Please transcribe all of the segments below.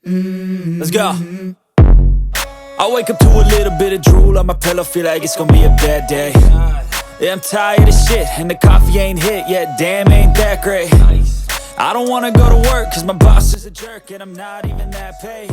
Let's go. I wake up to a little bit of drool on my pillow, feel like it's gonna be a bad day. Yeah, I'm tired of shit, and the coffee ain't hit yet, damn, ain't that great. I don't wanna go to work, cause my boss is a jerk, and I'm not even that paid.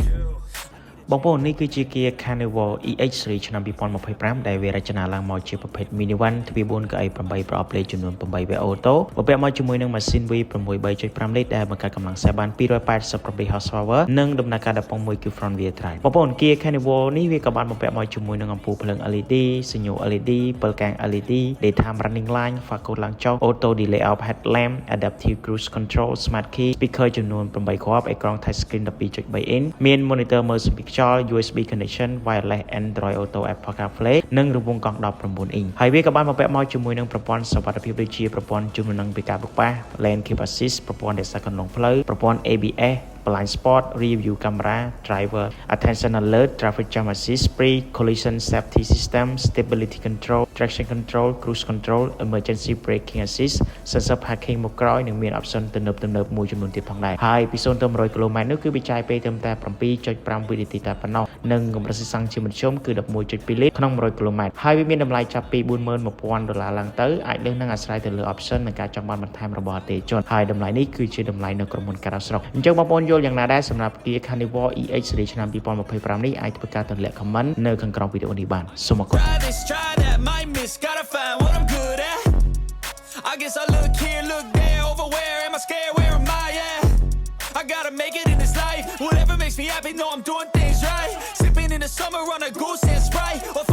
បងប្អូននេះគឺជា Kia Carnival EX Series ឆ្នាំ 2025 ដែលវារចនាឡើងមកជាប្រភេទ Mini Van ទ្វារ4កៅអី8ប្រអប់លេខចំនួន8វាអូតូបំពាក់មកជាមួយនឹងម៉ាស៊ីន V6 3.5 លីត្រដែលបង្កើតកម្លាំងខ្សែបាន288 horsepower និងដំណើរការដប៉ុងមួយគឺ front wheel drive បងប្អូន Kia Carnival នេះវាក៏បានបំពាក់មកជាមួយនឹងអំពូលភ្លើង LED សញ្ញូ LED ពិលកាំង LED daytime running light fog កូនឡើងចុះ auto delay off headlamp adaptive cruise control smart key speaker ចំនួន8គ្រាប់អេក្រង់ touch screen 12.3 inch មាន monitor មើលសពីUSB connection wireless Android Auto Apple CarPlay និងរង្វង់កង់19 inch ហើយវាក៏បានបំពាក់មកជាមួយនឹងប្រព័ន្ធសុវត្ថិភាពដូចជាប្រព័ន្ធជំនួយពីការបុកប៉ះ lane keep assist ប្រព័ន្ធរក្សាកន្លងផ្លូវប្រព័ន្ធ ABS blind spot review camera driver attention alert traffic jam assist pre collision safety system stability control traction control cruise control emergency braking assist sensor parking មកក្រោយនិងមាន option ទំនើបមួយចំនួនទៀតផងដែរហើយពី0ទៅ100 km នោះគឺវាចាយពេលត្រឹមតែ 7.5 វិនាទីតែប៉ុណ្ណោះនិងកម្រិតស៊ីសាំងជាមធ្យមគឺ 11.2 លីត្រក្នុង100 km ហើយវាមានតម្លៃចាប់ពី $41,000 ឡើងទៅអាចលើសនឹងអាស្រ័យទៅលើ option និងការចង់បានបន្ថែមរបស់អតិថិជនហើយតម្លៃនេះគឺជាតម្លៃនៅក្រុមហ៊ុនការស្រុកអញ្ចឹងបងប្អូនយ៉ាងណាដែរសម្រាប់ Kia Carnival EX Series ឆ្នាំ 2025 នេះអាចធ្វើការទម្លាក់ comment នៅខាងក្រោមវីដេអូនេះបានសូមអរគុណ I guess I look here, look there, over where am I scared, where am I at? I gotta make it in this life, whatever makes me happy, know I'm doing things right. Sipping in the summer on a goose and Sprite, or